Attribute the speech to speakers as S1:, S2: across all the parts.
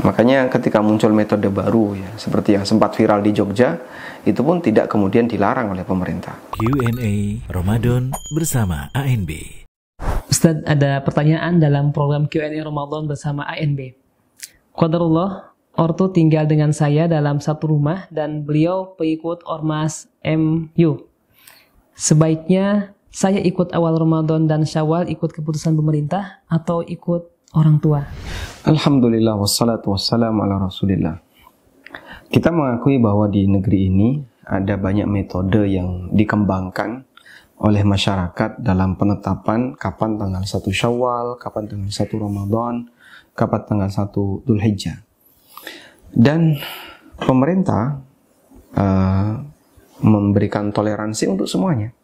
S1: Makanya ketika muncul metode baru ya, seperti yang sempat viral di Jogja, itu pun tidak kemudian dilarang oleh pemerintah.
S2: Q&A Ramadan bersama ANB.
S3: Ustadz, ada pertanyaan dalam program Q&A Ramadan bersama ANB. Qadarullah, ortu tinggal dengan saya dalam satu rumah dan beliau pengikut Ormas MU. Sebaiknya saya ikut awal Ramadan dan Syawal ikut keputusan pemerintah atau ikut orang tua?
S1: Alhamdulillah wassalatu wassalamu ala rasulillah. Kita mengakui bahwa di negeri ini ada banyak metode yang dikembangkan oleh masyarakat dalam penetapan kapan tanggal 1 Syawal, kapan tanggal 1 Ramadan, kapan tanggal 1 Dzulhijjah. Dan pemerintah memberikan toleransi untuk semuanya.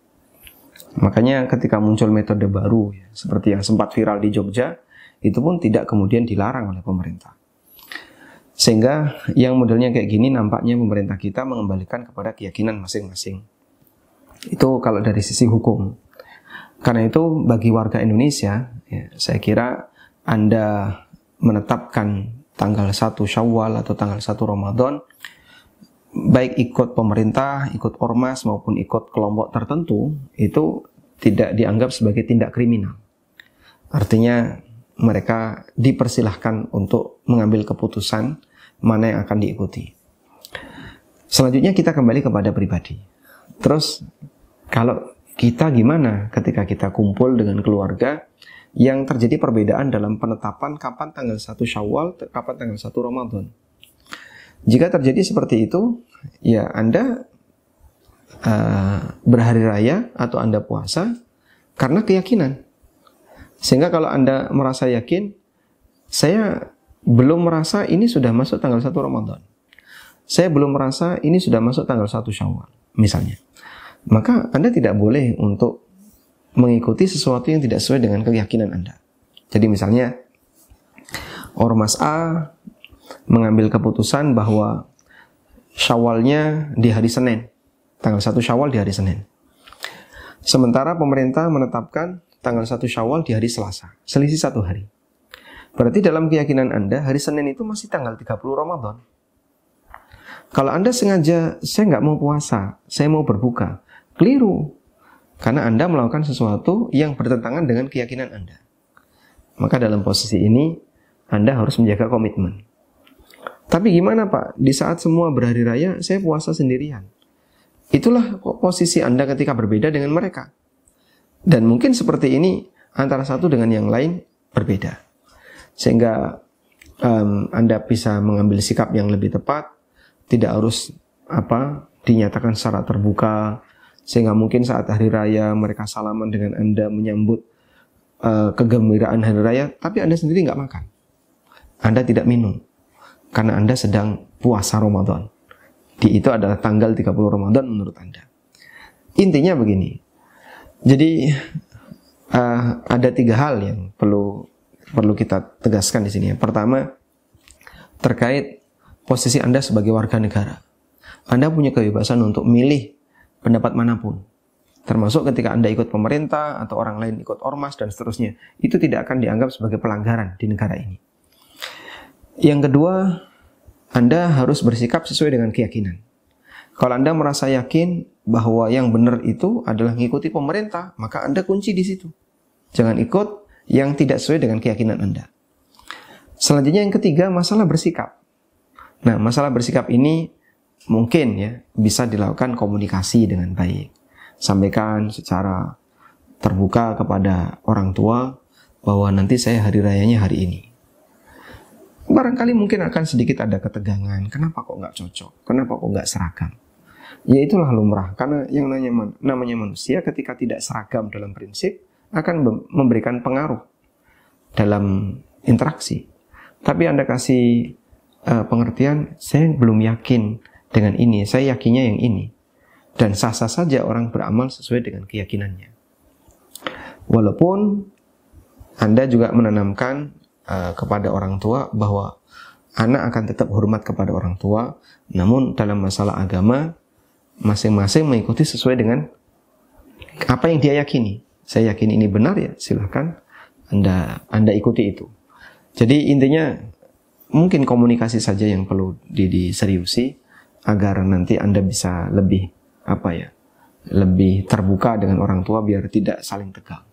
S1: Makanya ketika muncul metode baru ya, seperti yang sempat viral di Jogja, itu pun tidak kemudian dilarang oleh pemerintah. Sehingga yang modelnya kayak gini nampaknya pemerintah kita mengembalikan kepada keyakinan masing-masing. Itu kalau dari sisi hukum. Karena itu bagi warga Indonesia, ya, saya kira Anda menetapkan tanggal 1 Syawal atau tanggal 1 Ramadan, baik ikut pemerintah, ikut ormas maupun ikut kelompok tertentu, itu tidak dianggap sebagai tindak kriminal. Artinya mereka dipersilahkan untuk mengambil keputusan mana yang akan diikuti. Selanjutnya kita kembali kepada pribadi. Terus kalau kita gimana ketika kita kumpul dengan keluarga yang terjadi perbedaan dalam penetapan kapan tanggal 1 Syawal, kapan tanggal 1 Ramadan. Jika terjadi seperti itu, ya Anda berhari raya atau Anda puasa karena keyakinan. Sehingga kalau Anda merasa yakin, saya belum merasa ini sudah masuk tanggal 1 Ramadan. Saya belum merasa ini sudah masuk tanggal 1 Syawal, misalnya. Maka Anda tidak boleh untuk mengikuti sesuatu yang tidak sesuai dengan keyakinan Anda. Jadi misalnya, Ormas A mengambil keputusan bahwa Syawalnya di hari Senin, tanggal 1 Syawal di hari Senin. Sementara pemerintah menetapkan tanggal 1 Syawal di hari Selasa, selisih 1 hari. Berarti dalam keyakinan Anda, hari Senin itu masih tanggal 30 Ramadan. Kalau Anda sengaja, saya nggak mau puasa, saya mau berbuka, keliru. Karena Anda melakukan sesuatu yang bertentangan dengan keyakinan Anda. Maka dalam posisi ini, Anda harus menjaga komitmen. Tapi gimana Pak? Di saat semua berhari raya, saya puasa sendirian. Itulah posisi Anda ketika berbeda dengan mereka. Dan mungkin seperti ini, antara satu dengan yang lain berbeda. Sehingga Anda bisa mengambil sikap yang lebih tepat, tidak harus dinyatakan secara terbuka, sehingga mungkin saat hari raya mereka salaman dengan Anda menyambut kegembiraan hari raya, tapi Anda sendiri nggak makan. Anda tidak minum, karena Anda sedang puasa Ramadan. Itu adalah tanggal 30 Ramadan menurut Anda. Intinya begini. Jadi ada 3 hal yang perlu kita tegaskan di sini. Yang pertama, terkait posisi Anda sebagai warga negara. Anda punya kebebasan untuk milih pendapat manapun. Termasuk ketika Anda ikut pemerintah atau orang lain ikut ormas dan seterusnya. Itu tidak akan dianggap sebagai pelanggaran di negara ini. Yang kedua, Anda harus bersikap sesuai dengan keyakinan. Kalau Anda merasa yakin bahwa yang benar itu adalah mengikuti pemerintah, maka Anda kunci di situ. Jangan ikut yang tidak sesuai dengan keyakinan Anda. Selanjutnya yang ketiga, masalah bersikap. Nah, masalah bersikap ini mungkin ya bisa dilakukan komunikasi dengan baik. Sampaikan secara terbuka kepada orang tua bahwa nanti saya hari rayanya hari ini. Barangkali mungkin akan sedikit ada ketegangan. Kenapa kok nggak cocok? Kenapa kok nggak seragam? Ya itulah lumrah. Karena yang namanya manusia ketika tidak seragam dalam prinsip akan memberikan pengaruh dalam interaksi. Tapi Anda kasih pengertian, saya belum yakin dengan ini. Saya yakinnya yang ini. Dan sah-sah saja orang beramal sesuai dengan keyakinannya. Walaupun Anda juga menanamkan kepada orang tua bahwa anak akan tetap hormat kepada orang tua, namun dalam masalah agama masing-masing mengikuti sesuai dengan apa yang dia yakini. Saya yakin ini benar, ya silahkan Anda ikuti itu. Jadi intinya mungkin komunikasi saja yang perlu diseriusi agar nanti Anda bisa lebih lebih terbuka dengan orang tua biar tidak saling tegang.